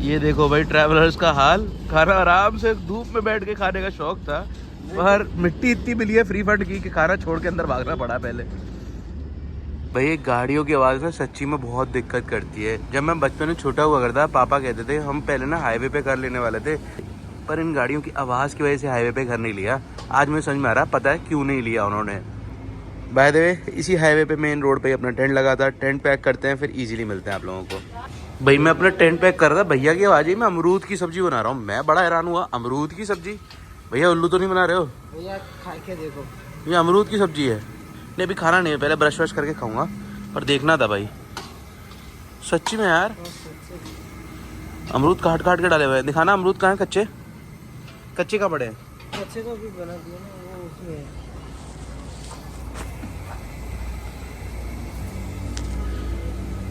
ये देखो भाई ट्रैवलर्स का हाल। खाना आराम से धूप में बैठ के खाने का शौक था, पर मिट्टी इतनी मिली है फ्री फंड की कि खाना छोड़ के अंदर भागना पड़ा पहले। भाई गाड़ियों की आवाज़ ना सच्ची में बहुत दिक्कत करती है। जब मैं बचपन में छोटा हुआ करता, पापा कहते थे हम पहले ना हाईवे पे कर लेने वाले थे, पर इन गाड़ियों की आवाज़ की वजह से हाईवे पे घर नहीं लिया। आज मुझे समझ में आ रहा, पता है क्यों नहीं लिया उन्होंने। बाय द वे इसी हाईवे पे मेन रोड पे अपना टेंट लगा था। टेंट पैक करते हैं फिर इजीली मिलते हैं आप लोगों को। भाई मैं अपना टेंट पैक कर रहा था, भैया की आवाज़ ही मैं अमरूद की सब्जी बना रहा हूँ। मैं बड़ा हैरान हुआ, अमरूद की सब्जी? भैया उल्लू तो नहीं बना रहे हो? भैया खा के देखो, ये अमरूद की सब्जी है। नहीं अभी खाना नहीं है, पहले ब्रश व्रश करके खाऊंगा, पर देखना था भाई सच्ची में यार। अमरूद काट काट के डाले हुए हैं। दिखाना अमरूद कहाँ है, कच्चे कच्चे कहाँ पड़े हैं? कच्चे का भी बना दिया ना, वो उसमें है।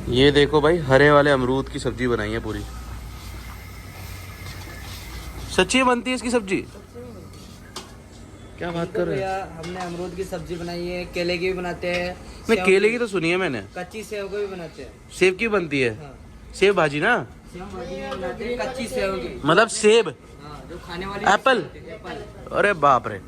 ये देखो भाई हरे वाले अमरूद की सब्जी बनाई है पूरी। सच्ची बनती है इसकी सब्जी? क्या बात कर रहे हैं? भैया हमने अमरूद की सब्जी बनाई है, केले की भी बनाते हैं। नहीं केले की तो सुनी है मैंने, कच्ची सेव को भी बनाते हैं। सेब की बनती है? हाँ। सेब भाजी ना, सेव भाजी में बनाते हैं, कच्ची सेव की। मतलब सेब, हाँ, जो खाने वाली एप्पल। एप्पल। अरे बाप रे।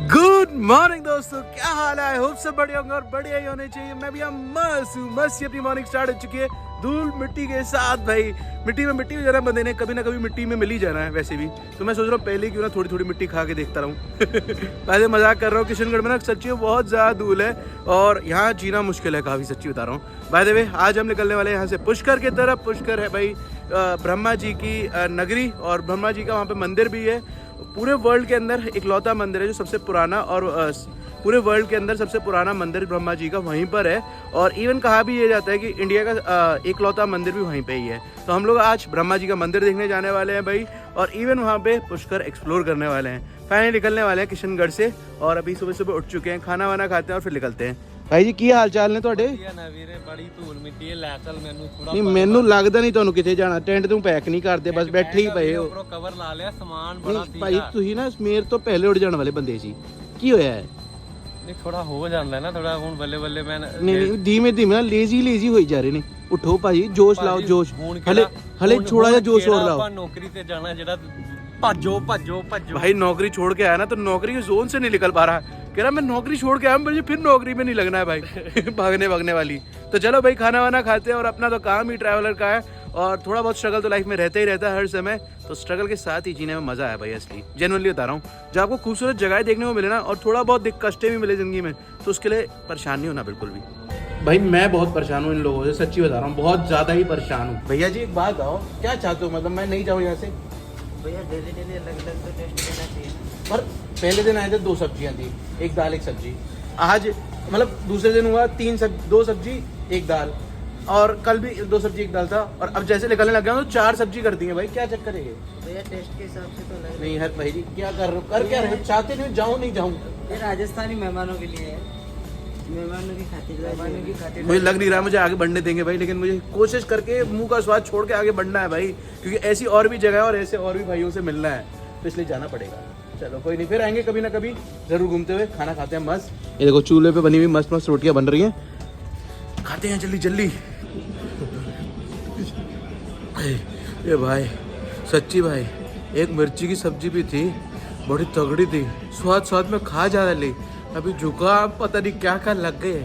गुड मॉर्निंग दोस्तों, क्या हाल है? होप सब बढ़िया होंगे और बढ़िया ही होने चाहिए। मैं भी मस्त हूँ। मस्त अपनी मॉर्निंग स्टार्ट हो चुकी है धूल मिट्टी के साथ। भाई मिट्टी में जाना बंदे ने कभी ना कभी मिट्टी में मिल ही जाना है वैसे भी, तो मैं सोच रहा हूँ पहले क्यों ना थोड़ी थोड़ी मिट्टी खा के देखता रहूँ। पहले मजाक कर रहा हूँ। किशनगढ़ में ना सच्ची में बहुत ज़्यादा धूल है और यहाँ जीना मुश्किल है काफ़ी, सच्ची बता रहा हूँ। बाय द वे आज हम निकलने वाले हैं यहाँ से पुष्कर की तरफ। पुष्कर है भाई ब्रह्मा जी की नगरी, और ब्रह्मा जी का वहाँ पे मंदिर भी है। पूरे वर्ल्ड के अंदर इकलौता मंदिर है जो सबसे पुराना, और पूरे वर्ल्ड के अंदर सबसे पुराना मंदिर ब्रह्मा जी का वहीं पर है। और इवन कहा भी ये जाता है कि इंडिया का इकलौता मंदिर भी वहीं पे ही है। तो हम लोग आज ब्रह्मा जी का मंदिर देखने जाने वाले हैं भाई, और इवन वहाँ पे पुष्कर एक्सप्लोर करने वाले हैं। फाइनली निकलने वाले हैं किशनगढ़ से, और अभी सुबह सुबह उठ चुके हैं, खाना वाना खाते हैं और फिर निकलते हैं। भाई जी की हाल चाल ने ਤੁਹਾਡੇ? बड़ी धूल मिट्टी है, ले चल मैनू थोड़ा। नहीं ਮੈਨੂੰ ਲੱਗਦਾ ਨਹੀਂ ਤੁਹਾਨੂੰ ਕਿਤੇ ਜਾਣਾ। ਟੈਂਟ ਤੋਂ ਪੈਕ ਨਹੀਂ ਕਰਦੇ, ਬਸ ਬੈਠੇ ਹੀ ਪਏ ਹੋ। कवर ला लिया, सामान बड़ा ਨਹੀਂ ਭਾਈ ਤੁਸੀਂ ਨਾ ਸਵੇਰ ਤੋਂ ਪਹਿਲੇ ਉੱਡ ਜਾਣ ਵਾਲੇ ਬੰਦੇ ਸੀ, ਕੀ ਹੋਇਆ ਹੈ? नहीं थोड़ा हो जाता है ना, थोड़ा हूं बल्ले बल्ले मैं नहीं धीमे धीमे ना लेजी होई जा रहे ने। उठो भाजी, जोश लाओ जोश। हले थोड़ा सा जोश और लाओ। नौकरी ते जाना जेड़ा भज्जो भज्जो भज्जो। भाई नौकरी छोड़ के आया ना, तो नौकरी के जोन से नहीं निकल पा रहा। कह रहा मैं नौकरी छोड़ के आया, मुझे फिर नौकरी में नहीं लगना है भाई। भागने वाली। तो चलो भाई खाना वाना खाते हैं, और अपना तो काम ही ट्रैवलर का है, और थोड़ा बहुत स्ट्रगल तो लाइफ में रहता ही रहता है हर समय। तो स्ट्रगल के साथ ही जीने में मजा है भाई, असली जेन्युइनली बता रहा हूँ। जब आपको खूबसूरत जगह देखने को मिले ना, और थोड़ा बहुत कष्टें भी मिले जिंदगी में, तो उसके लिए परेशान नहीं होना बिल्कुल भी। भाई मैं बहुत परेशान हूँ इन लोगों से, सच्ची बता रहा हूँ, बहुत ज्यादा ही परेशान हूँ। भैया जी एक बात आओ, क्या चाहते हो? मतलब मैं नहीं जाऊँ यहाँ से? भैया डेली अलग अलग तो टेस्ट करना चाहिए। पर पहले दिन आए थे 2 सब्जियां थी, एक दाल एक सब्जी। आज मतलब दूसरे दिन हुआ 2 सब्जी 1 दाल, और कल भी 2 सब्जी 1 दाल था, और अब जैसे निकलने लग गया तो 4 सब्जी कर दी है भाई। क्या चक्कर है ये? भैया टेस्ट के हिसाब से तो नहीं है भाई जी, क्या कर रहे हो? कर क्या रहे हो? चाहते नहीं जाऊँ नहीं जाऊँ? ये राजस्थानी मेहमानों के लिए है, मेहमानों की खातिर। मुझे लग नहीं रहा मुझे आगे बढ़ने देंगे भाई, लेकिन मुझे कोशिश करके मुंह का स्वाद छोड़ के आगे बढ़ना है भाई, क्योंकि ऐसी और भी जगह है और ऐसे और भी भाइयों से मिलना है, तो इसलिए जाना पड़ेगा। चलो कोई नहीं, फिर आएंगे कभी ना कभी जरूर घूमते हुए। खाना खाते हैं मस्त। ये देखो चूल्हे पे बनी हुई मस्त मस्त रोटियां बन रही हैं, खाते हैं जल्दी जल्दी। ये भाई सच्ची भाई, एक मिर्ची की सब्जी भी थी, बड़ी तगड़ी थी, स्वाद में खा जा रही। अभी जुकाम पता नहीं क्या क्या लग गए,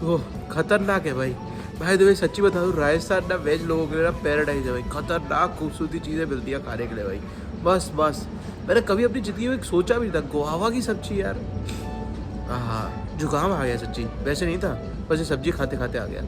वो खतरनाक है भाई। भाई तो सच्ची बता दूँ, राजस्थान ना वेज लोगों के लिए ना पैराडाइज है भाई। खतरनाक खूबसूरती चीज़ें मिलती है खाने के लिए भाई। बस मैंने कभी अपनी जिंदगी में सोचा भी नहीं था, गुआवा की सब्जी यार। हाँ जुकाम आ गया सच्ची, वैसे नहीं था, बस ये सब्जी खाते खाते आ गया,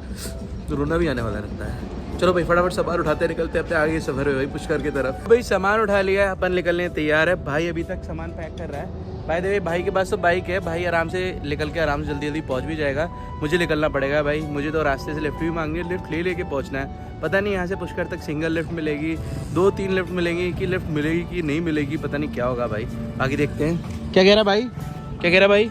तो रोना भी आने वाला लगता है। चलो भाई फटाफट सामान उठाते निकलते अपने आगे सफर में भाई पुष्कर की तरफ। भाई सामान उठा लिया है, अपन निकलने तैयार है। भाई अभी तक सामान पैक कर रहा है। भाई देखिए भाई के पास तो बाइक है, भाई आराम से निकल के आराम से जल्दी पहुंच भी जाएगा। मुझे निकलना पड़ेगा भाई, मुझे तो रास्ते से लिफ्ट भी मांगनी है, लिफ्ट लेके पहुंचना है। पता नहीं यहाँ से पुष्कर तक सिंगल लिफ्ट मिलेगी, 2-3 लिफ्ट मिलेंगी, कि लिफ्ट मिलेगी कि नहीं मिलेगी, पता नहीं क्या होगा भाई, आगे देखते हैं। क्या कह रहा भाई? क्या कह रहा भाई?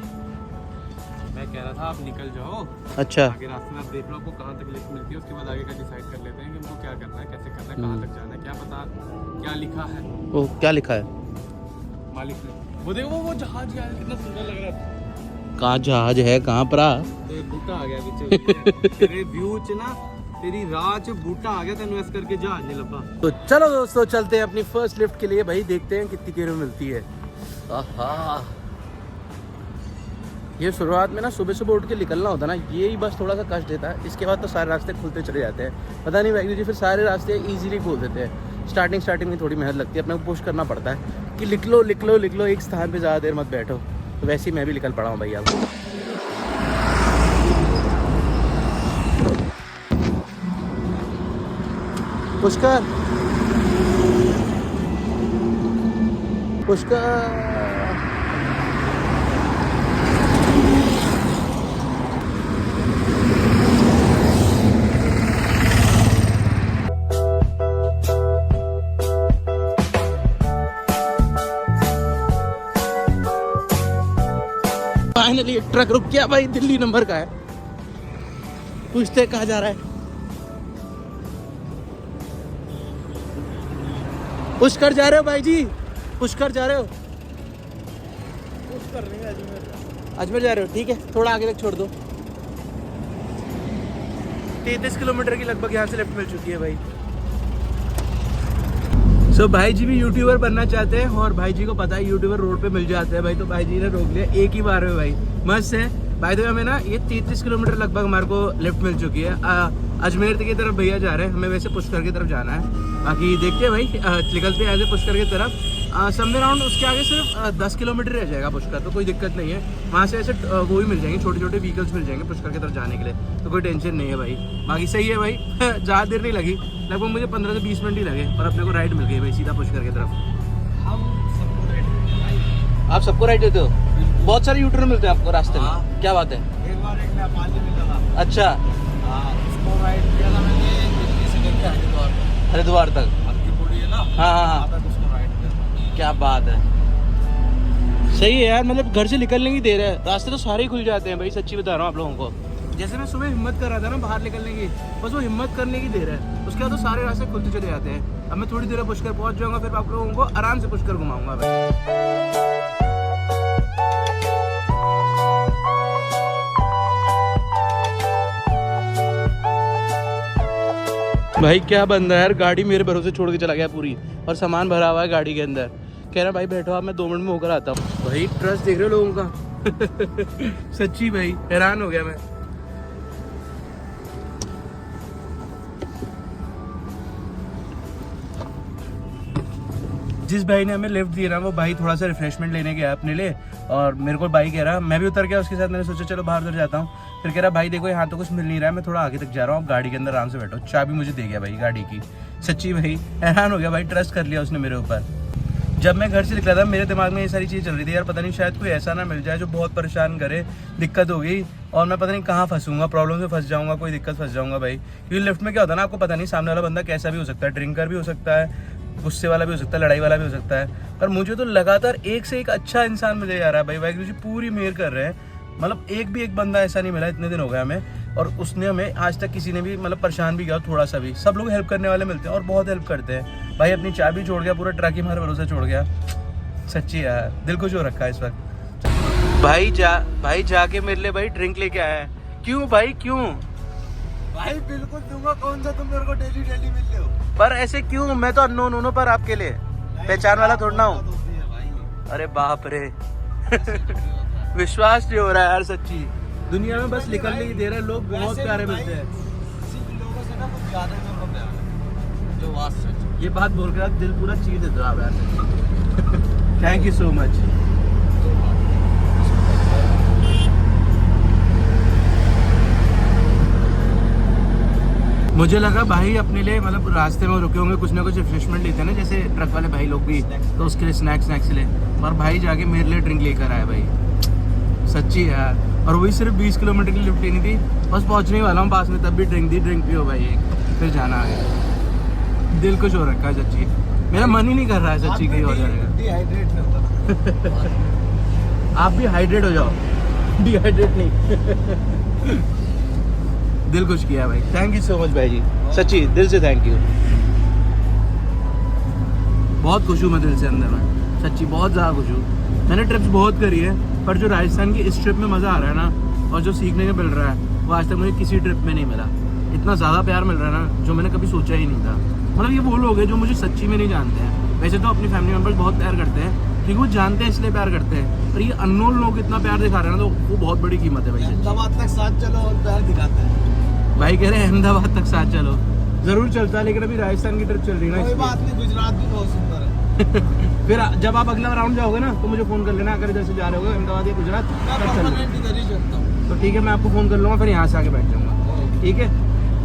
मैं कह रहा था आप निकल जाओ, अच्छा आगे रास्ते में आप देख लो आपको कहाँ तक लिफ्ट मिलती है, उसके बाद आगे का डिसाइड कर लेते हैं कि हमको क्या करना है, कैसे करना है, कहाँ तक जाना है, क्या पता क्या लिखा है वो क्या लिखा है? मालिक ने। वो देखो वो जहाज यार कितना सुंदर लग रहा है। कहाँ जहाज है, कहाँ पर? ते बूटा आ गया पीछे तेरे व्यू च ना तेरी राह च बूटा आ गया, तेन इस करके जहाज नहीं लभा। तो चलो दोस्तों चलते हैं अपनी फर्स्ट लिफ्ट के लिए भाई, देखते हैं कितनी देर में मिलती है। आहा, ये शुरुआत में ना सुबह सुबह उठ के निकलना होता है ना, ये ही बस थोड़ा सा कष्ट देता है। इसके बाद तो सारे रास्ते खुलते चले जाते हैं। पता नहीं वाहिगुरू जी फिर सारे रास्ते इजीली खोल देते हैं। स्टार्टिंग में थोड़ी मेहनत लगती है, अपने को पुश करना पड़ता है कि लिख लो एक स्थान पे ज़्यादा देर मत बैठो। तो वैसे ही मैं भी निकल पड़ा हूँ भैया। पुष्कर फाइनली ट्रक रुक गया भाई, दिल्ली नंबर का है। पूछते कहाँ जा रहा है। पुष्कर जा रहे हो भाई जी? पुष्कर जा रहे हो? पुष्कर नहीं, अजमेर जा रहे हो? ठीक है, थोड़ा आगे तक छोड़ दो। 33 किलोमीटर की लगभग यहाँ से लेफ्ट मिल चुकी है भाई। सो भाई जी भी यूट्यूबर बनना चाहते हैं और भाई जी को पता है यूट्यूबर रोड पे मिल जाते हैं भाई, तो भाई जी ने रोक लिया एक ही बार में भाई। मस्त है भाई। तो हमें ना ये 33 किलोमीटर लगभग हमारे को लेफ्ट मिल चुकी है। अजमेर की तरफ भैया जा रहे हैं, हमें वैसे पुष्कर की तरफ जाना है। बाकी देखते हैं भाई, निकलते हैं ऐसे पुष्कर की तरफ। समवे राउंड उसके आगे सिर्फ 10 किलोमीटर रह जाएगा पुष्कर, तो कोई दिक्कत नहीं है। वहाँ से ऐसे वो भी मिल जाएंगे, छोटे छोटे व्हीकल्स मिल जाएंगे पुष्कर की तरफ जाने के लिए, तो कोई टेंशन नहीं है भाई। बाकी सही है भाई ज़्यादा देर नहीं लगी, लगभग मुझे 15 से 20 मिनट ही लगे और अपने को राइड मिल गई भाई सीधा पुष्कर की तरफ। आप सबको राइड देते हो? बहुत सारे यूटर्न मिलते हैं आपको रास्ते में, क्या बात है? एक बार एक नेपाली मिला था। अच्छा, उसको राइड किया था मैंने दिल्ली से लेकर हरिद्वार तक। आपकी पूरी है ना, हाँ, उसको राइड किया था। क्या बात है, सही है यार। मतलब घर से निकलने की देर है, रास्ते तो सारे ही खुल जाते हैं भाई, सच्ची बता रहा हूँ आप लोगों को। जैसे मैं सुबह हिम्मत कर रहा था ना बाहर निकलने की, बस वो हिम्मत करने की देर है, उसके बाद तो सारे रास्ते खुलते चले जाते हैं। अब मैं थोड़ी देर में पुष्कर पहुंच जाऊंगा, फिर आप लोगों को आराम से पुष्कर घुमाऊंगा भाई। भाई क्या बंदा है यार, गाड़ी मेरे भरोसे छोड़ के चला गया पूरी, और सामान भरा हुआ है गाड़ी के अंदर। कह रहा भाई बैठो आप, मैं 2 मिनट में होकर आता हूँ। भाई ट्रस्ट देख रहे हो लोगों का सच्ची भाई हैरान हो गया मैं। जिस भाई ने हमें लिफ्ट दिया ना, वो भाई थोड़ा सा रिफ्रेशमेंट लेने गया अपने लिए, और मेरे को भाई कह रहा, मैं भी उतर गया उसके साथ। मैंने सोचा चलो बाहर उधर जाता हूँ। फिर कह रहा भाई देखो यहाँ तो कुछ मिल नहीं रहा है, मैं थोड़ा आगे तक जा रहा हूँ, आप गाड़ी के अंदर आराम से बैठो। चाबी मुझे दे गया भाई गाड़ी की। सच्ची भाई हैरान हो गया भाई, ट्रस्ट कर लिया उसने मेरे ऊपर। जब मैं घर से निकला था मेरे दिमाग में ये सारी चीज़ चल रही थी, यार पता नहीं शायद कोई ऐसा ना मिल जाए जो बहुत परेशान करे, दिक्कत हो गई और मैं पता नहीं कहाँ फंसूंगा, प्रॉब्लम में फंस जाऊंगा, कोई दिक्कत फंस जाऊंगा भाई। क्योंकि लिफ्ट में क्या होता है ना, आपको पता नहीं सामने वाला बंदा कैसा भी हो सकता है, ड्रिंकर भी हो सकता है, गुस्से वाला भी हो सकता है, लड़ाई वाला भी हो सकता है। पर मुझे तो लगातार एक से एक अच्छा इंसान मिले जा रहा है भाई। वाहिगुरू जी पूरी मेहर कर रहे हैं। मतलब एक भी एक बंदा ऐसा नहीं मिला, इतने दिन हो गए हमें, और उसने हमें आज तक किसी ने भी मतलब परेशान भी किया थोड़ा सा भी। सब लोग हेल्प करने वाले मिलते हैं और बहुत हेल्प करते हैं भाई। अपनी चाबी छोड़ गया, पूरा ट्रक ही हमारे भरोसे छोड़ गया। सच्ची यार दिल खुश हो रखा है इस वक्त। भाई जाके मेरे लिए भाई ड्रिंक लेके आया है। क्यों भाई क्यों? भाई बिल्कुल दूंगा, कौन सा तुम मेरे को डेली डेली मिलते हो? पर ऐसे क्यों? मैं तो अननोन हूं पर आपके लिए पहचान वाला थोड़ा ना हूँ। अरे बाप रे विश्वास नहीं हो रहा है यार सच्ची। दुनिया में बस निकलने की देर है, लोग बहुत प्यारे मिलते हैं। लोगों से ना कुछ ज्यादा नंबर प्यार जो वास्तव ये बात बोल कर दिल पूरा चीर देते हो आप यार। Thank you so much. मुझे लगा भाई अपने लिए मतलब रास्ते में रुके होंगे, कुछ ना कुछ रिफ्रेशमेंट लेते हैं ना, जैसे ट्रक वाले भाई लोग भी, तो उसके लिए स्नैक्स ले। और भाई जाके मेरे लिए ड्रिंक लेकर आया भाई। सच्ची यार। और वही सिर्फ 20 किलोमीटर की लिफ्ट लेनी थी, बस पहुंचने वाला हूँ पास में, तब भी ड्रिंक दी। ड्रिंक पियो भाई एक, फिर जाना है। दिल कुछ हो रखा है सच्ची, मेरा मन ही नहीं कर रहा है सच्ची कहीं हो जाएगा। डिहाइड्रेट नहीं होता। आप भी हाइड्रेट हो जाओ। डिहाइड्रेट नहीं। दिल खुश किया भाई, थैंक यू सो मच भाई जी, सच्ची दिल से थैंक यू। बहुत खुश हूँ मैं दिल से अंदर में, सच्ची बहुत ज़्यादा खुश हूँ। मैंने ट्रिप्स बहुत करी है, पर जो राजस्थान की इस ट्रिप में मज़ा आ रहा है ना, और जो सीखने को मिल रहा है, वो आज तक मुझे किसी ट्रिप में नहीं मिला। इतना ज़्यादा प्यार मिल रहा है ना, जो मैंने कभी सोचा ही नहीं था। मतलब ये वो लोग हैं जो मुझे सच्ची में नहीं जानते हैं। वैसे तो अपनी फैमिली मेम्बर्स बहुत प्यार करते हैं, क्योंकि वो जानते हैं इसलिए प्यार करते हैं, पर ये अननोन लोग इतना प्यार दिखा रहे हैं ना, तो वो बहुत बड़ी कीमत है भाई। अहमदाबाद तक साथ चलो और प्यार दिखाते हैं। भाई कह रहे हैं अहमदाबाद तक साथ चलो, ज़रूर चलता है, लेकिन अभी राजस्थान की ट्रिप चल रही है ना, कोई बात नहीं, गुजरात भी बहुत सुंदर है। फिर जब आप अगला राउंड जाओगे ना, तो मुझे फ़ोन कर लेना, अगर इधर से जा रहे हो अहमदाबाद या गुजरात मैं तब चलना। परमानेंट इधर ही चलता हूँ। तो ठीक है, मैं आपको फ़ोन कर लूँगा, फिर यहाँ से आके बैठ जाऊँगा, ठीक है।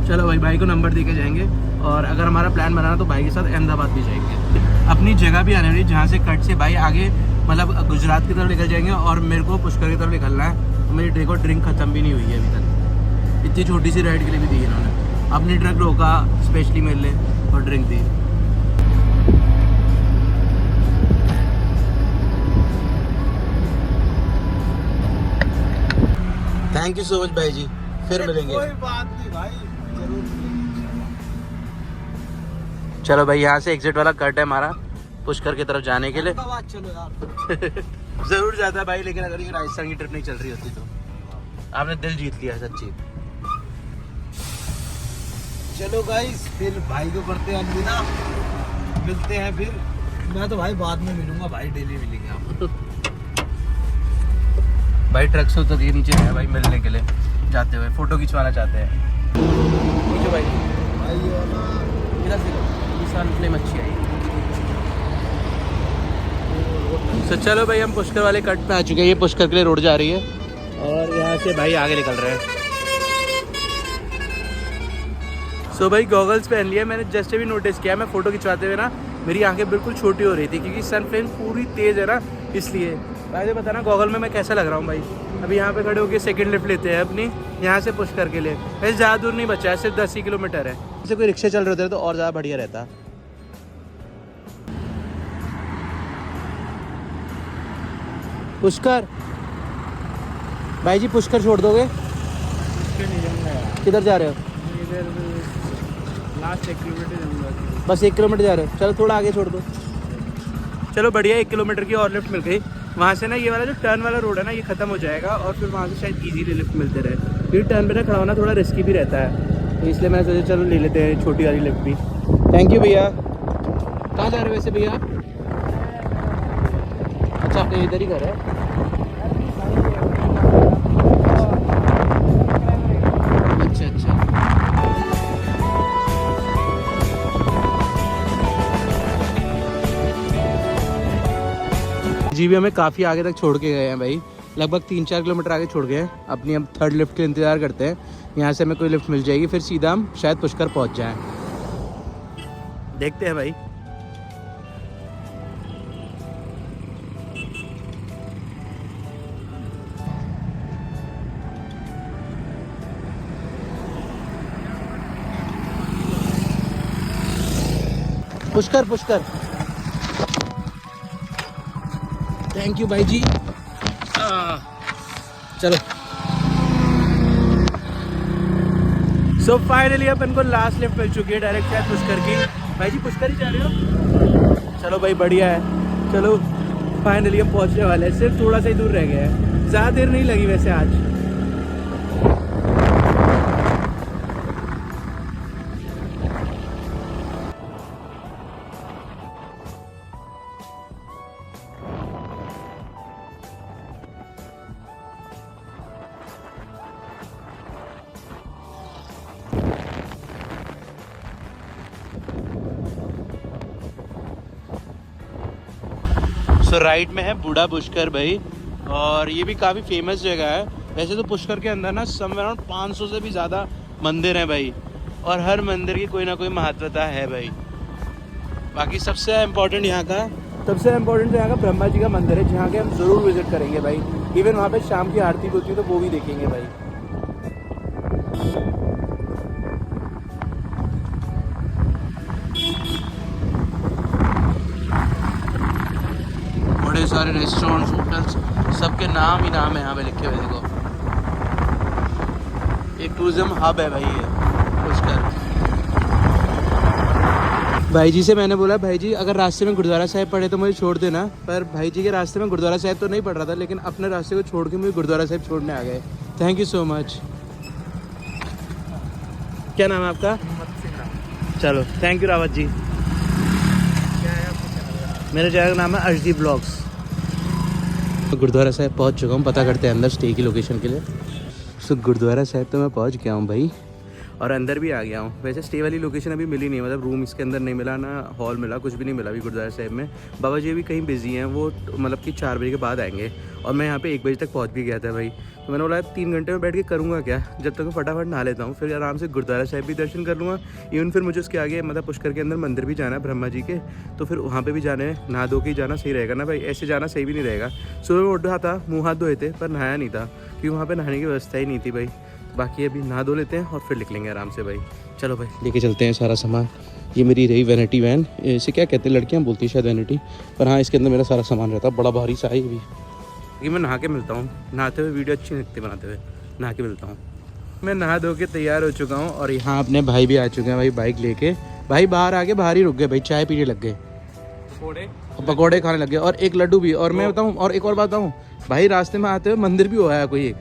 चलो भाई को नंबर दे के जाएंगे, और अगर हमारा प्लान बना तो भाई के साथ अहमदाबाद भी जाएंगे। अपनी जगह भी आने वाली, जहाँ से कट से भाई आगे मतलब गुजरात की तरफ निकल जाएंगे, और मेरे को पुष्कर की तरफ निकलना है। तो मेरी देखो ड्रिंक ख़त्म भी नहीं हुई है अभी तक, इतनी छोटी सी राइड के लिए भी दी इन्होंने। अपनी ट्रक रोका स्पेशली मेरे लिए और drink the. Thank you so much भाई जी, फिर मिलेंगे। कोई बात नहीं भाई, जरूर मिलेंगे। चलो भाई, यहाँ से एग्जिट वाला कट है हमारा पुष्कर की तरफ जाने के लिए। अहमदाबाद चलो यार। जरूर जाता है भाई, लेकिन अगर ये राजस्थान की ट्रिप नहीं चल रही होती तो आपने दिल जीत लिया सच्ची। चलो गाइस, फिर भाई को करते हैं अलविदा, मिलते हैं फिर। मैं तो भाई बाद में मिलूंगा भाई, डेली मिलेंगे आपको। भाई ट्रक से उतर के नीचे है भाई, मिलने के लिए जाते हुए फोटो खिंचवाना चाहते हैं। नीचे भाई, भाई ये ना इधर से ये सन फ्लेम अच्छी आई। तो चलो भाई, हम पुष्कर वाले कट पे आ चुके हैं। ये पुष्कर के लिए रोड जा रही है, और यहाँ से भाई आगे निकल रहे हैं। सो भाई गॉगल्स पहन लिया मैंने, जस्ट भी नोटिस किया मैं फ़ोटो खिंचवाते हुए ना, मेरी आंखें बिल्कुल छोटी हो रही थी, क्योंकि सन फ्लेम पूरी तेज़ है ना, इसलिए। भाई बताना गॉगल में मैं कैसा लग रहा हूँ भाई। अभी यहाँ पे खड़े होकर सेकंड लिफ्ट लेते हैं अपनी, यहाँ से पुष्कर के लिए। वैसे ज़्यादा दूर नहीं बचा है, सिर्फ 10 ही किलोमीटर है। जैसे कोई रिक्शे चल रहे होते तो और ज़्यादा बढ़िया रहता। पुष्कर भाई जी, पुष्कर छोड़ दोगे? किधर जा रहे हो? लास्ट 1 किलोमीटर जाऊँगा। बस 1 किलोमीटर जा रहे हो? चलो थोड़ा आगे छोड़ दो। चलो बढ़िया, 1 किलोमीटर की और लिफ्ट मिल गई। वहाँ से ना ये वाला जो टर्न वाला रोड है ना, ये खत्म हो जाएगा, और फिर वहाँ से शायद इजीली लिफ्ट मिलते रहे, क्योंकि टर्न पे ना खड़ा होना थोड़ा रिस्की भी रहता है, तो इसलिए मैंने सोचा चलो ले लेते हैं छोटी वाली लिफ्ट भी। थैंक यू भैया। कहाँ जा रहे हो वैसे भैया? अच्छा, आपने इधर ही घर है? अच्छा अच्छा। जी भी हमें काफ़ी आगे तक छोड़ के गए हैं भाई, लगभग 3-4 किलोमीटर आगे छोड़ गए हैं। अपनी हम थर्ड लिफ्ट के इंतज़ार करते हैं, यहाँ से हमें कोई लिफ्ट मिल जाएगी, फिर सीधा हम शायद पुष्कर पहुँच जाएं। देखते हैं भाई। पुष्कर पुष्कर, थैंक यू भाई जी। चलो सो फाइनली अपन को लास्ट लिफ्ट मिल चुकी है, डायरेक्ट शायद पुष्कर की। भाई जी पुष्कर ही जा रहे हो? चलो भाई बढ़िया है। चलो फाइनली हम पहुंचने वाले हैं, सिर्फ थोड़ा सा ही दूर रह गया है, ज़्यादा देर नहीं लगी वैसे आज। सो राइट में है बूढ़ा पुष्कर भाई, और ये भी काफ़ी फेमस जगह है। वैसे तो पुष्कर के अंदर ना सम अराउंड 500 से भी ज़्यादा मंदिर हैं भाई, और हर मंदिर की कोई ना कोई महत्वता है भाई। बाकी सबसे इम्पोर्टेंट यहाँ का ब्रह्मा जी का मंदिर है, जहाँ के हम ज़रूर विज़िट करेंगे भाई। इवन वहाँ पे शाम की आरती होती है तो वो भी देखेंगे भाई। बड़े सारे रेस्टोरेंट्स, होटल्स, सबके नाम ही नाम है यहाँ पे लिखे हुए। देखो एक टूरिज्म हब है भाई ये पुष्कर। भाई जी से मैंने बोला भाई जी अगर रास्ते में गुरुद्वारा साहिब पड़े तो मुझे छोड़ देना, पर भाई जी के रास्ते में गुरुद्वारा साहिब तो नहीं पड़ रहा था, लेकिन अपने रास्ते को छोड़ के मुझे गुरुद्वारा साहिब छोड़ने आ गए। Thank you so much. क्या नाम है आपका? चलो थैंक यू रावत जी। मेरे चैनल का नाम है अर्शदीप ब्लॉग्स। गुरुद्वारा साहिब पहुंच चुका हूँ, पता करते हैं अंदर स्टे की लोकेशन के लिए। सो गुरुद्वारा साहिब तो मैं पहुंच गया हूँ भाई, और अंदर भी आ गया हूँ। वैसे स्टे वाली लोकेशन अभी मिली नहीं, मतलब रूम इसके अंदर नहीं मिला, ना हॉल मिला, कुछ भी नहीं मिला अभी गुरुद्वारा साहिब में। बाबा जी अभी कहीं बिजी हैं, वो मतलब कि 4 बजे के बाद आएंगे, और मैं यहाँ पे 1 बजे तक पहुँच भी गया था भाई। तो मैंने बोला 3 घंटे में बैठ के करूँगा क्या, जब तक मैं फटाफट नहा लेता हूँ, फिर आराम से गुरुद्वारा साहिब भी दर्शन कर लूँगा। इवन फिर मुझे उसके आगे मतलब पुष्कर के अंदर मंदिर भी जाना है ब्रह्मा जी के, तो फिर वहाँ पे भी जाना है। नहा धो के ही जाना सही रहेगा ना भाई, ऐसे जाना सही भी नहीं रहेगा। सुबह में उठा था, मुँह हाथ धोए थे, पर नहाया नहीं था क्योंकि वहाँ पर नहाने की व्यवस्था ही नहीं थी भाई। बाकी अभी नहा धो लेते हैं और फिर निकलेंगे आराम से भाई। चलो भाई लेके चलते हैं सारा सामान। ये मेरी रही वैनिटी वैन, इसे क्या कहते हैं लड़कियाँ बोलती हैं शायद वैनिटी, पर हाँ इसके अंदर मेरा सारा सामान रहता है। बड़ा भारी सा है भी। ये मैं नहा के मिलता हूँ, नहाते हुए वीडियो अच्छी लगती बनाते हुए, नहा के मिलता हूँ। मैं नहा धो के तैयार हो चुका हूँ, और यहाँ अपने भाई भी आ चुके हैं भाई बाइक लेके। भाई बाहर आके बाहर ही रुक गए भाई, चाय पीने लग गए, पकौड़े खाने लग गए, और एक लड्डू भी। और मैं बताऊँ, और एक और बात बताऊँ भाई, रास्ते में आते हुए मंदिर भी हुआ है, कोई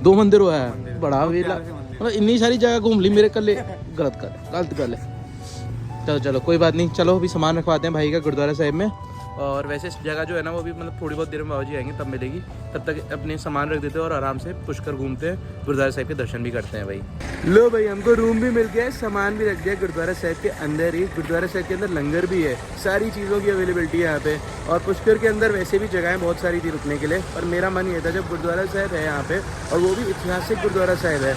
दो मंदिर हुआ है, बड़ा वेला, मतलब इतनी सारी जगह घूम ली मेरे कल। गलत गल है। चलो कोई बात नहीं, चलो अभी सामान रखवाते हैं भाई का गुरुद्वारा साहिब में। और वैसे इस जगह जो है ना वो भी मतलब थोड़ी बहुत देर में बाबा जी आएंगे तब मिलेगी, तब तक अपने सामान रख देते हैं और आराम से पुष्कर घूमते हैं, गुरुद्वारा साहिब के दर्शन भी करते हैं भाई। लो भाई हमको रूम भी मिल गया, सामान भी रख दिया गुरुद्वारा साहिब के अंदर ही। गुरुद्वारा साहिब के अंदर लंगर भी है, सारी चीज़ों की अवेलेबिलिटी है यहाँ पे। और पुष्कर के अंदर वैसे भी जगहें बहुत सारी थी रुकने के लिए, पर मेरा मन ये था जब गुरुद्वारा साहिब है यहाँ पे, और वो भी ऐतिहासिक गुरुद्वारा साहिब है,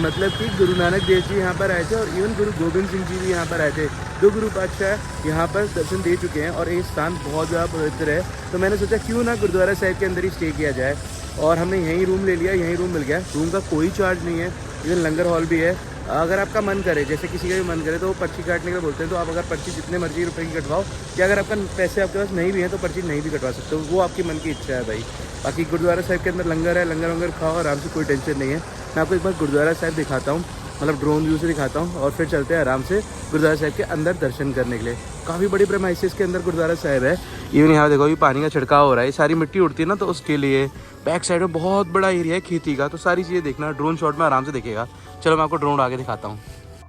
मतलब कि गुरु नानक देव जी यहाँ पर आए थे, और इवन गुरु गोबिंद सिंह जी भी यहाँ पर आए थे। 2 गुरु पातशाह यहाँ पर दर्शन दे चुके हैं, और ये स्थान बहुत ज़्यादा पवित्र है। तो मैंने सोचा क्यों ना गुरुद्वारा साहिब के अंदर ही स्टे किया जाए, और हमने यहीं रूम ले लिया, यहीं रूम मिल गया। रूम का कोई चार्ज नहीं है, इवन लंगर हॉल भी है। अगर आपका मन करे, जैसे किसी का भी मन करे, तो वो पर्ची काटने का बोलते हैं, तो आप अगर पर्ची जितने मर्जी रुपए की कटवाओ, या अगर आपका पैसे आपके पास नहीं भी हैं तो पर्ची नहीं भी कटवा सकते हो, वो आपकी मन की इच्छा है भाई। बाकी गुरुद्वारा साहिब के अंदर लंगर है, लंगर वंगर खाओ आराम से, कोई टेंशन नहीं है। मैं आपको एक बार गुरुद्वारा साहिब दिखाता हूँ, मतलब ड्रोन व्यू से दिखाता हूँ, और फिर चलते हैं आराम से गुरुद्वारा साहिब के अंदर दर्शन करने के लिए। काफ़ी बड़ी प्रेमाइसिस के अंदर गुरुद्वारा साहिब है। इवन यहाँ देखो अभी पानी का छिड़काव हो रहा है, ये सारी मिट्टी उड़ती है ना, तो उसके लिए बैक साइड में बहुत बड़ा एरिया है खेती का, तो सारी चीज़ें देखना ड्रोन शॉट में आराम से देखेगा। चलो मैं आपको ड्रोन आगे दिखाता हूँ।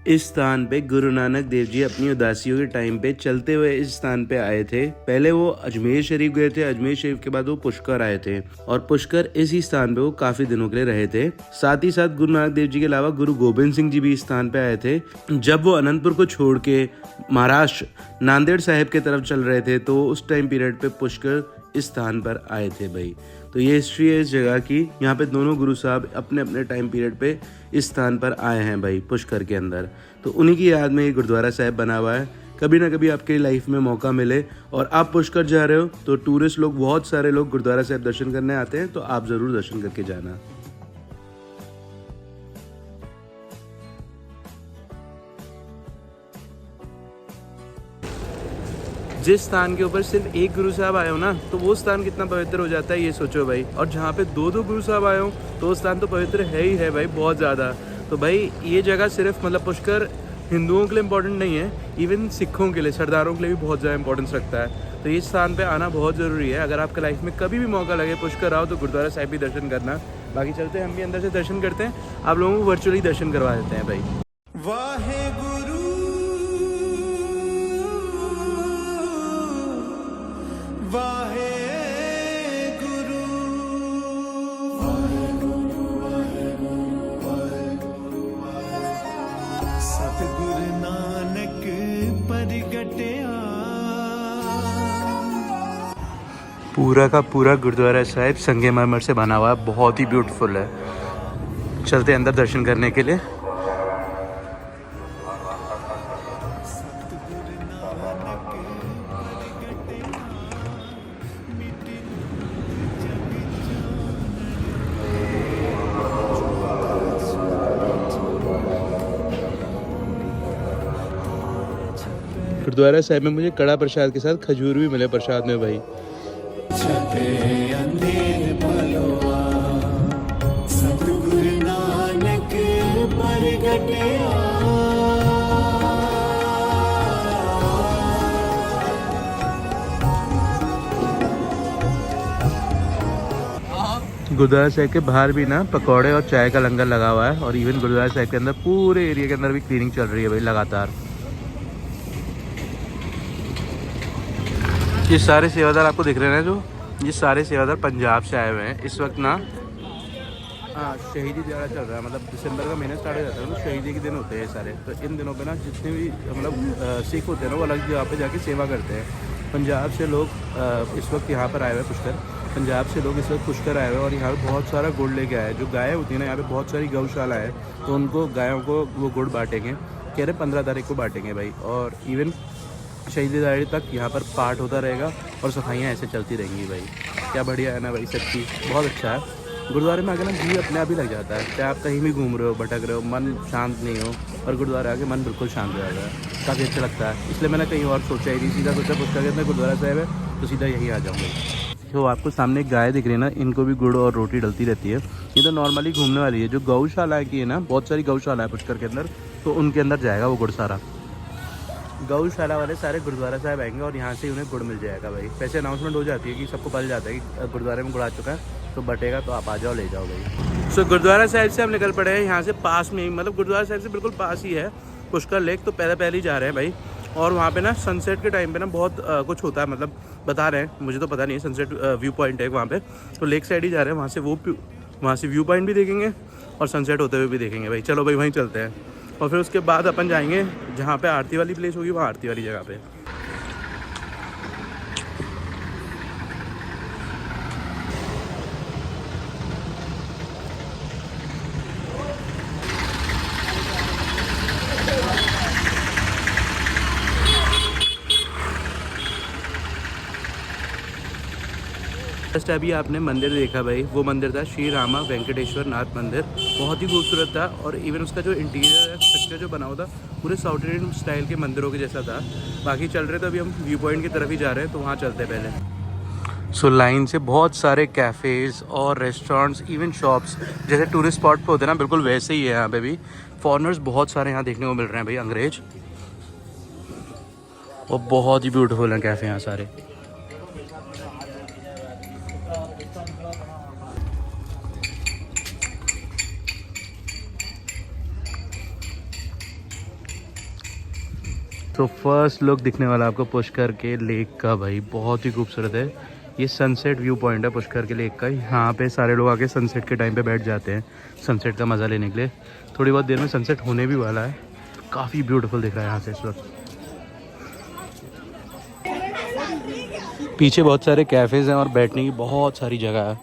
इस स्थान पे गुरु नानक देव जी अपनी उदासियों के टाइम पे चलते हुए इस स्थान पे आए थे। पहले वो अजमेर शरीफ गए थे, अजमेर शरीफ के बाद वो पुष्कर आए थे, और पुष्कर इसी स्थान पे वो काफी दिनों के लिए रहे थे। साथ ही साथ गुरु नानक देव जी के अलावा गुरु गोबिंद सिंह जी भी इस स्थान पे आए थे। जब वो अनंतपुर को छोड़ के महाराष्ट्र नांदेड़ साहिब के तरफ चल रहे थे, तो उस टाइम पीरियड पे पुष्कर इस स्थान पर आए थे भाई। तो ये हिस्ट्री है इस जगह की। यहाँ पे दोनों गुरु साहब अपने अपने टाइम पीरियड पे इस स्थान पर आए हैं भाई पुष्कर के अंदर, तो उन्हीं की याद में ये गुरुद्वारा साहिब बना हुआ है। कभी ना कभी आपके लाइफ में मौका मिले और आप पुष्कर जा रहे हो, तो टूरिस्ट लोग, बहुत सारे लोग गुरुद्वारा साहिब दर्शन करने आते हैं, तो आप ज़रूर दर्शन करके जाना। जिस स्थान के ऊपर सिर्फ एक गुरु साहब आए हो ना, तो वो स्थान कितना पवित्र हो जाता है ये सोचो भाई। और जहाँ पे 2-2 गुरु साहब आए हो, तो वो स्थान तो पवित्र है ही है भाई, बहुत ज़्यादा। तो भाई ये जगह सिर्फ मतलब पुष्कर हिंदुओं के लिए इम्पोर्टेंट नहीं है, इवन सिखों के लिए, सरदारों के लिए भी बहुत ज़्यादा इंपॉर्टेंस रखता है। तो ये स्थान पे आना बहुत ज़रूरी है। अगर आपके लाइफ में कभी भी मौका लगे पुष्कर आओ, तो गुरुद्वारा साहिब भी दर्शन करना। बाकी चलते हैं हम भी अंदर से दर्शन करते हैं, आप लोगों को वर्चुअली दर्शन करवा देते हैं भाई। वाहे गुरु वाहे गुरु सतगुरु नानक परगटया। पूरा का पूरा गुरुद्वारा साहिब संगमरमर से बना हुआ है, बहुत ही ब्यूटीफुल है। चलते हैं अंदर दर्शन करने के लिए। गुरुद्वारा साहिब में मुझे कड़ा प्रसाद के साथ खजूर भी मिले प्रसाद में भाई। छपे अंधेर पलवा सतगुरु नानक परगटिया गुरुद्वारा साहिब के बाहर भी ना पकौड़े और चाय का लंगर लगा हुआ है और इवन गुरुद्वारा साहिब के अंदर पूरे एरिया के अंदर भी क्लीनिंग चल रही है भाई लगातार। ये सारे सेवादार आपको दिख रहे हैं ना, जो ये सारे सेवादार पंजाब से आए हुए हैं इस वक्त ना। शहीदी दिहाड़ा चल रहा है, मतलब दिसंबर का महीना स्टार्ट हो जाता है तो शहीदी के दिन होते हैं सारे। तो इन दिनों पे ना जितने भी मतलब सिख होते हैं ना वो अलग जगह पे जाके सेवा करते हैं। पंजाब से लोग इस वक्त यहाँ पर आए हुए हैं पुष्कर, पंजाब से लोग इस वक्त पुष्कर आए हुए हैं और यहाँ पे बहुत सारा गुड़ लेके आए हैं। जो गायें होती है ना यहाँ पे बहुत सारी गौशाला है तो उनको गायों को वो गुड़ बांटेंगे, कह रहे 15 तारीख को बांटेंगे भाई। और इवन शहीदी दिहाड़े तक यहाँ पर पाठ होता रहेगा और सफाइयाँ ऐसे चलती रहेंगी भाई। क्या बढ़िया है ना भाई, सच्ची बहुत अच्छा है। गुरुद्वारे में आके ना जी अपने आप ही लग जाता है, चाहे आप कहीं भी घूम रहे हो भटक रहे हो मन शांत नहीं हो और गुरुद्वारे आके मन बिल्कुल शांत हो जाता है, काफ़ी अच्छा लगता है। इसलिए मैंने कहीं और सोचा ही नहीं, सीधा सोचा पुष्कर के अंदर गुरुद्वारा साहिब है तो सीधा यहीं आ जाऊँगा। तो आपको सामने एक गाय दिख रही है ना, इनको भी गुड़ और रोटी डलती रहती है। ये तो नॉर्मली घूमने वाली है। जो गौशाला की है ना, बहुत सारी गौशाला है पुष्कर के अंदर, तो उनके अंदर जाएगा वो गुड़ सारा। गौशाला वाले सारे गुरुद्वारा साहिब आएंगे और यहाँ से उन्हें गुड़ मिल जाएगा भाई। वैसे अनाउंसमेंट हो जाती है कि सबको पता जाता है कि गुरुद्वारे में गुड़ आ चुका है तो बटेगा, तो आप आ जाओ ले जाओ भाई। सो गुरुद्वारा साहिब से हम निकल पड़े हैं, यहाँ से पास में ही, मतलब गुरुद्वारा साहिब से बिल्कुल पास ही है पुष्कर लेक। तो पहले ही जा रहे हैं भाई। और वहाँ पे ना सनसेट के टाइम पे ना बहुत कुछ होता है, मतलब बता रहे हैं, मुझे तो पता नहीं है। सनसेट व्यू पॉइंट है वहाँ पे, तो लेक साइड ही जा रहे हैं। वहाँ से व्यू पॉइंट भी देखेंगे और सनसेट होते हुए भी देखेंगे भाई। चलो भाई वहीं चलते हैं और फिर उसके बाद अपन जाएंगे जहाँ पे आरती वाली प्लेस होगी, वहाँ आरती वाली जगह पे। जस्ट अभी आपने मंदिर देखा भाई, वो मंदिर था श्री रामा वेंकटेश्वर नाथ मंदिर। बहुत ही खूबसूरत था और इवन उसका जो इंटीरियर स्ट्रक्चर जो बना हुआ था पूरे साउथ इंडियन स्टाइल के मंदिरों के जैसा था। बाकी चल रहे तो अभी हम व्यू पॉइंट की तरफ ही जा रहे हैं, तो वहाँ चलते हैं पहले। सो लाइन से बहुत सारे कैफ़ेज़ और रेस्टोरेंट्स, इवन शॉप्स जैसे टूरिस्ट स्पॉट पे होते हैं ना, बिल्कुल वैसे ही है यहाँ पे भी। फॉरेनर्स बहुत सारे यहाँ देखने को मिल रहे हैं भाई, अंग्रेज, और बहुत ही ब्यूटीफुल हैं कैफ़े यहाँ सारे। तो फर्स्ट लुक दिखने वाला आपको पुष्कर के लेक का भाई, बहुत ही खूबसूरत है। ये सनसेट व्यू पॉइंट है पुष्कर के लेक का। यहाँ पे सारे लोग आके सनसेट के टाइम पे बैठ जाते हैं सनसेट का मज़ा लेने के लिए। थोड़ी बहुत देर में सनसेट होने भी वाला है। काफ़ी ब्यूटीफुल दिख रहा है यहाँ से इस वक्त। पीछे बहुत सारे कैफ़ेज़ हैं और बैठने की बहुत सारी जगह है।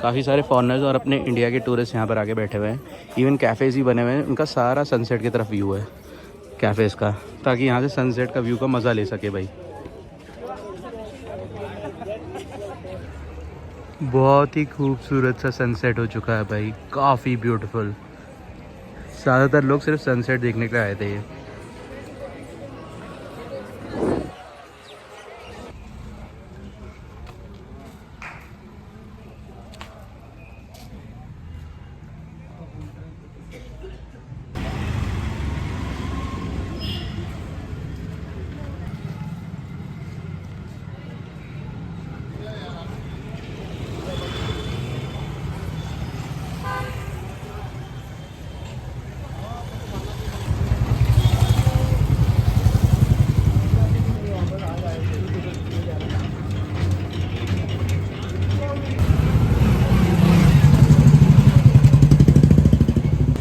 काफ़ी सारे फॉरेनर्स और अपने इंडिया के टूरिस्ट यहाँ पर आके बैठे हुए हैं। इवन कैफ़ेज़ ही बने हुए हैं, उनका सारा सनसेट की तरफ व्यू है कैफ़ेज़ का, ताकि यहाँ से सनसेट का व्यू का मज़ा ले सके भाई। बहुत ही खूबसूरत सा सनसेट हो चुका है भाई, काफ़ी ब्यूटीफुल। ज़्यादातर लोग सिर्फ सनसेट देखने के लिए आए थे ये।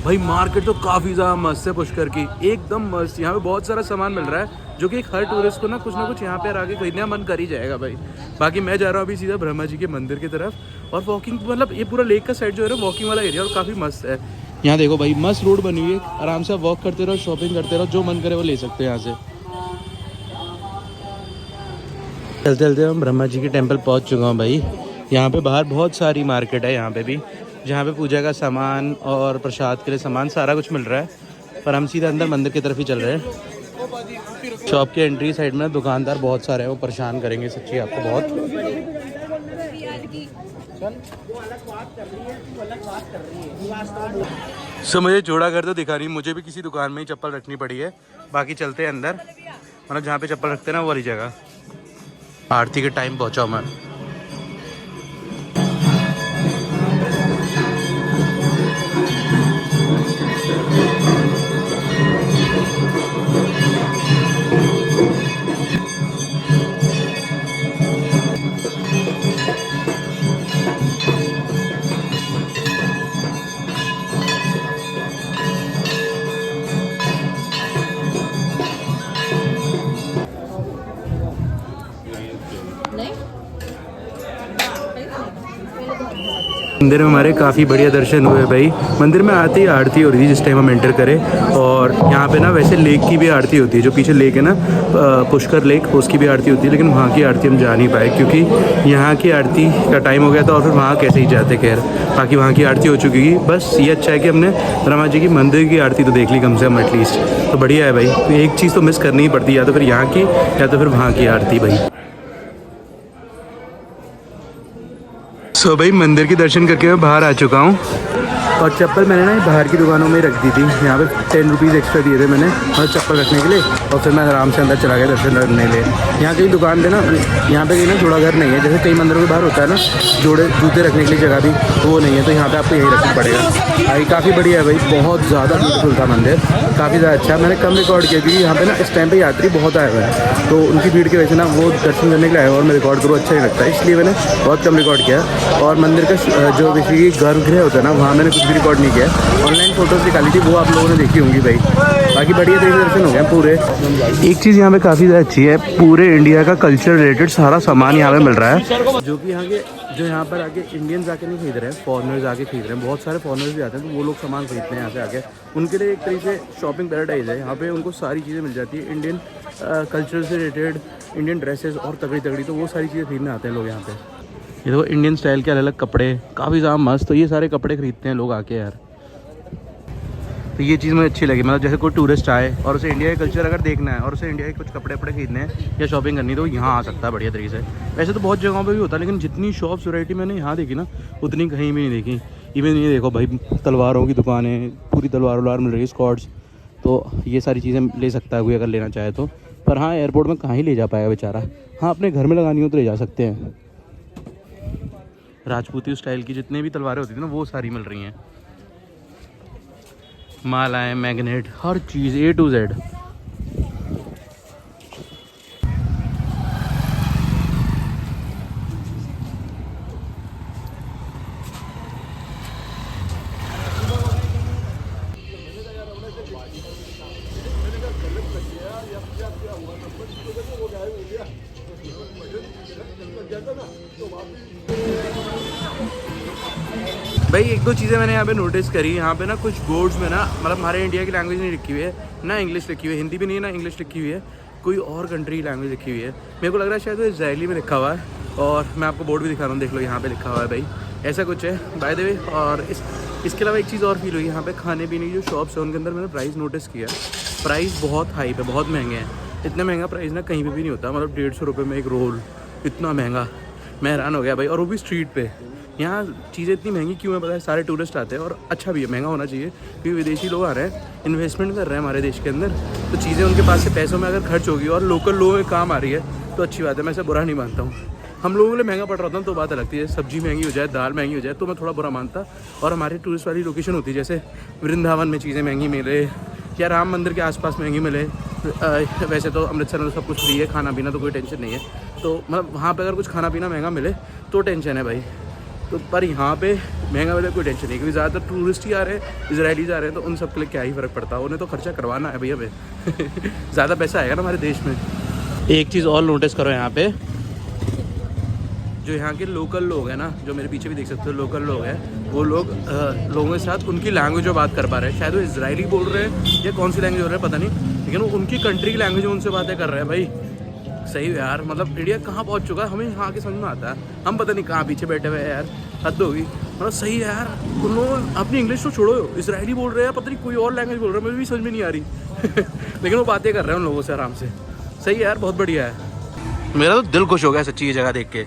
भाई मार्केट तो काफ़ी ज़्यादा मस्त है पुष्कर की, एकदम मस्त। यहाँ पे बहुत सारा सामान मिल रहा है जो कि एक हर टूरिस्ट को ना कुछ यहाँ पे आके खरीदने मन कर ही जाएगा भाई। बाकी मैं जा रहा हूँ अभी सीधा ब्रह्मा जी के मंदिर की तरफ। और वॉकिंग, मतलब ये पूरा लेक का साइड जो है ना वॉकिंग वाला एरिया और काफ़ी मस्त है। यहाँ देखो भाई, मस्त रोड बनी हुई है, आराम से वॉक करते रहो, शॉपिंग करते रहो, जो मन करे वो ले सकते हैं यहाँ से। चलते चलते हम ब्रह्मा जी के टेम्पल पहुँच चुका हूँ भाई। यहाँ पे बाहर बहुत सारी मार्केट है यहाँ पे भी, जहाँ पे पूजा का सामान और प्रसाद के लिए सामान सारा कुछ मिल रहा है। पर हम सीधा अंदर मंदिर की तरफ ही चल रहे हैं। शॉप के एंट्री साइड में दुकानदार बहुत सारे हैं, वो परेशान करेंगे सच्ची आपको बहुत। सो मुझे जोड़ा घर तो दिखा रही, मुझे भी किसी दुकान में ही चप्पल रखनी पड़ी है। बाकी चलते हैं अंदर, मतलब जहाँ पे चप्पल रखते हैं ना वो वाली जगह। आरती के टाइम पहुँचा मैं। मंदिर में हमारे काफ़ी बढ़िया दर्शन हुए भाई। मंदिर में आते ही आरती हो रही थी जिस टाइम हम एंटर करें। और यहाँ पे ना वैसे लेक की भी आरती होती है, जो पीछे लेक है ना पुष्कर लेक, उसकी भी आरती होती है। लेकिन वहाँ की आरती हम जा नहीं पाए क्योंकि यहाँ की आरती का टाइम हो गया था और फिर वहाँ कैसे ही जाते। खैर बाकी वहाँ की आरती हो चुकी थी। बस ये अच्छा है कि हमने रमा जी की मंदिर की आरती तो देख ली कम से कम एटलीस्ट, तो बढ़िया है भाई। तो एक चीज़ तो मिस करनी ही पड़ती है, या तो फिर यहाँ की या तो फिर वहाँ की आरती भाई। सो भाई मंदिर के दर्शन करके मैं बाहर आ चुका हूँ और चप्पल मैंने ना बाहर की दुकानों में रख दी थी। यहाँ पे 10 रुपीज़ एक्स्ट्रा दिए थे मैंने और चप्पल रखने के लिए, और फिर मैं आराम से अंदर चला गया दर्शन करने के लिए। यहाँ कहीं दुकान पे ना, यहाँ पे कहीं ना जोड़ा घर नहीं है, जैसे कई मंदिरों के बाहर होता है ना जोड़े जूते रखने के लिए जगह भी, वो नहीं है। तो यहाँ पे आपको यही रखना पड़ेगा भाई। काफ़ी बढ़िया है भाई, बहुत ज़्यादा ब्यूटीफुल था मंदिर, काफ़ी ज़्यादा अच्छा। मैंने कम रिकॉर्ड किया क्योंकि यहाँ पे ना इस टाइम पे यात्री बहुत आए हुए हैं, तो उनकी भीड़ की वजह से ना वो दर्शन करने के लिए आए और मैं रिकॉर्ड करूँ अच्छा नहीं लगता है, इसलिए मैंने बहुत कम रिकॉर्ड किया। और मंदिर का जो बेसिकली गर्भगृह होता है ना, वहाँ मैंने कुछ भी रिकॉर्ड नहीं किया। ऑनलाइन फोटोज़ निकाली थी, वो आप लोगों ने देखी होंगी भाई। बाकी बढ़िया तरीके से दर्शन हो गया पूरे। एक चीज़ यहाँ पे काफ़ी ज़्यादा अच्छी है, पूरे इंडिया का कल्चर रिलेटेड सारा सामान यहाँ पे मिल रहा है, जो कि यहाँ पर आके इंडियंस आके नहीं खरीद रहे हैं, फॉरनर्स आके खरीद रहे हैं। बहुत सारे फॉरनर्स भी आते हैं, तो वो लोग सामान खरीदते हैं यहाँ से आके। उनके लिए एक तरीके से शॉपिंग पैराडाइज है यहाँ पे, उनको सारी चीज़ें मिल जाती है इंडियन कल्चर से रिलेटेड, इंडियन ड्रेसेस और तगड़ी, तो वो सारी चीज़ें खरीदने आते हैं लोग यहाँ पे। ये देखो इंडियन स्टाइल के अलग अलग कपड़े, काफ़ी ज़्यादा मस्त। तो ये सारे कपड़े खरीदते हैं लोग आके यार। तो ये चीज़ मुझे अच्छी लगी, मतलब जैसे कोई टूरिस्ट आए और उसे इंडिया का कल्चर अगर देखना है और उसे इंडिया के कुछ कपड़े खरीदने हैं या शॉपिंग करनी, तो यहाँ आ सकता है बढ़िया तरीके से। वैसे तो बहुत जगहों पे भी होता है, लेकिन जितनी शॉप्स वैरायटी मैंने यहाँ देखी ना, उतनी कहीं भी नहीं देखी। इवन ये देखो भाई, तलवारों की दुकानें, पूरी तलवार मिल रही है, स्कॉट्स, तो ये सारी चीज़ें ले सकता है कोई अगर लेना चाहे तो। पर हाँ, एयरपोर्ट में कहाँ ही ले जा पाएगा बेचारा। हाँ, अपने घर में लगानी हो तो ले जा सकते हैं। राजपूती स्टाइल की जितने भी तलवारें होती थी ना, वो सारी मिल रही हैं। मालाएं, magnet, her cheese A to Z। भाई एक दो चीज़ें मैंने यहाँ पे नोटिस करी। यहाँ पे ना कुछ बोर्ड्स में ना, मतलब हमारे इंडिया की लैंग्वेज नहीं लिखी हुई है ना, इंग्लिश लिखी हुई है, हिंदी भी नहीं है ना इंग्लिश लिखी हुई है, कोई और कंट्री की लैंग्वेज लिखी हुई है। मेरे को लग रहा है शायद वो इजरायली में लिखा हुआ है। और मैं आपको बोर्ड भी दिखा रहा हूँ, देख लो यहाँ पे लिखा हुआ है भाई, ऐसा कुछ है बाय द वे। और इसके अलावा एक चीज़ और फील हुई, यहाँ पे खाने पीने की जो शॉप्स है उनके अंदर मैंने प्राइस नोटिस किया, प्राइस बहुत हाई पे, बहुत महंगे हैं। इतना महंगा प्राइस ना कहीं पर भी नहीं होता, मतलब 150 रुपये में एक रोल, इतना महंगा, मैं हैरान हो गया भाई। और वो भी स्ट्रीट पे। यहाँ चीज़ें इतनी महंगी क्यों है पता है? सारे टूरिस्ट आते हैं और अच्छा भी है, महंगा होना चाहिए क्योंकि विदेशी लोग आ रहे हैं, इन्वेस्टमेंट कर रहे हैं हमारे देश के अंदर, तो चीज़ें उनके पास से पैसों में अगर खर्च होगी और लोकल लोगों में काम आ रही है तो अच्छी बात है, मैं ऐसा बुरा नहीं मानता हूँ। हम लोगों के लिए महंगा पड़ रहा था तो बात अलग थी, सब्जी महंगी हो जाए, दाल महंगी हो जाए तो मैं थोड़ा बुरा मानता। और हमारी टूरिस्ट वाली लोकेशन होती है, जैसे वृंदावन में चीज़ें महंगी मिले या राम मंदिर के आसपास महंगी मिले। वैसे तो अमृतसर में सब कुछ फ्री है, खाना पीना तो कोई टेंशन नहीं है, तो मतलब वहाँ पे अगर कुछ खाना पीना महंगा मिले तो टेंशन है भाई। तो पर यहाँ पे महंगा मिले कोई टेंशन नहीं, क्योंकि ज़्यादातर टूरिस्ट ही आ रहे हैं, इजरायलीज आ रहे हैं, तो उन सब के लिए क्या ही फ़र्क पड़ता है, उन्हें तो खर्चा करवाना है भैया पे। ज़्यादा पैसा आएगा ना हमारे देश में। एक चीज़ और नोटिस करो, यहाँ पे जो यहाँ के लोकल लोग हैं ना, जो मेरे पीछे भी देख सकते हो लोकल लोग हैं, वो लोग लोगों के साथ उनकी लैंग्वेज में बात कर पा रहे हैं। शायद वो इजरायली बोल रहे हैं या कौन सी लैंग्वेज हो रहा है पता नहीं, लेकिन वो उनकी कंट्री की लैंग्वेज में उनसे बातें कर रहे हैं भाई। सही है यार, मतलब इंडिया कहाँ पहुँच चुका है, हमें यहाँ आके समझ में आता है, हम पता नहीं कहाँ पीछे बैठे हुए हैं यार, हद होगी। मतलब सही है यार, उन लोग अपनी इंग्लिश तो छोड़ो, इजरायली बोल रहे हैं, पता नहीं कोई और लैंग्वेज बोल रहे हैं, मुझे भी समझ में नहीं आ रही। लेकिन वो बातें कर रहे हैं उन लोगों से आराम से। सही है यार, बहुत बढ़िया है, मेरा तो दिल खुश हो गया सच्ची ये जगह देख के।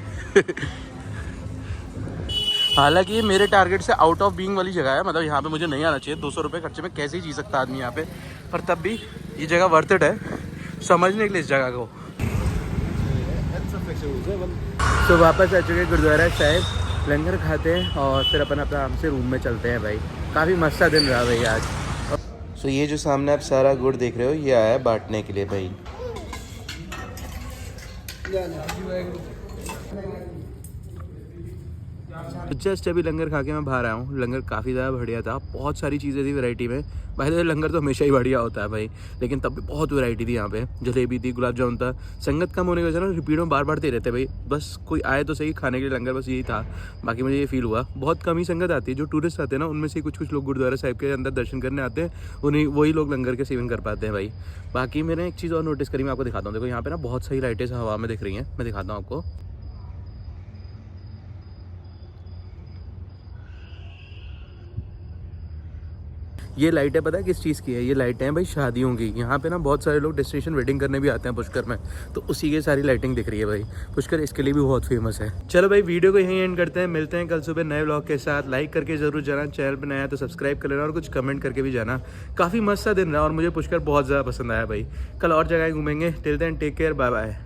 हालांकि ये मेरे टारगेट से आउट ऑफ बीइंग वाली जगह है, मतलब यहाँ पे मुझे नहीं आना चाहिए। 200 रुपये खर्चे में कैसे ही जी सकता आदमी यहाँ पे, पर तब भी ये जगह वर्थ इट है समझने के लिए इस जगह को। तो वापस आ चुके गुरुद्वारा साहिब, लंगर खाते हैं और फिर अपन अपना आराम से रूम में चलते हैं भाई। काफ़ी मस्त सा दिन रहा भाई आज। सो ये जो सामने आप सारा गुड़ देख रहे हो ये आया है बांटने के लिए भाई। जस्ट अभी लंगर खा के मैं बाहर आया हूँ। लंगर काफ़ी ज़्यादा बढ़िया था, बहुत सारी चीज़ें थी वैरायटी में। भाई तो लंगर तो हमेशा ही बढ़िया होता है भाई, लेकिन तब भी बहुत वैरायटी थी यहाँ पे। जलेबी थी, गुलाब जामुन था। संगत कम होने की वजह से ना रिपीट में बार बार दे रहते भाई, बस कोई आए तो सही खाने के लिए लंगर, बस यही था। बाकी मुझे ये फील हुआ बहुत कम ही संगत आती है। जो टूरिस्ट आते हैं ना उनमें से कुछ कुछ लोग गुरुद्वारा साहिब के अंदर दर्शन करने आते हैं, उन्हीं वही लोग लंगर के सेवन कर पाते हैं भाई। बाकी मैंने एक चीज़ और नोटिस करी, मैं आपको दिखाता हूँ। देखो यहाँ पे ना बहुत सही लाइटें हवा में दिख रही हैं, मैं दिखाता हूँ आपको। ये लाइटें पता है किस चीज़ की है? ये लाइटें हैं भाई शादियों की। यहाँ पे ना बहुत सारे लोग डेस्टिनेशन वेडिंग करने भी आते हैं पुष्कर में, तो उसी की सारी लाइटिंग दिख रही है भाई। पुष्कर इसके लिए भी बहुत फेमस है। चलो भाई वीडियो को यहीं एंड करते हैं, मिलते हैं कल सुबह नए व्लॉग के साथ। लाइक करके जरूर जाना, चैनल पर नया तो सब्सक्राइब कर लेना और कुछ कमेंट करके भी जाना। काफ़ी मस्त सा दिन रहा और मुझे पुष्कर बहुत ज़्यादा पसंद आया भाई। कल और जगह घूमेंगे। Till then take care, bye bye.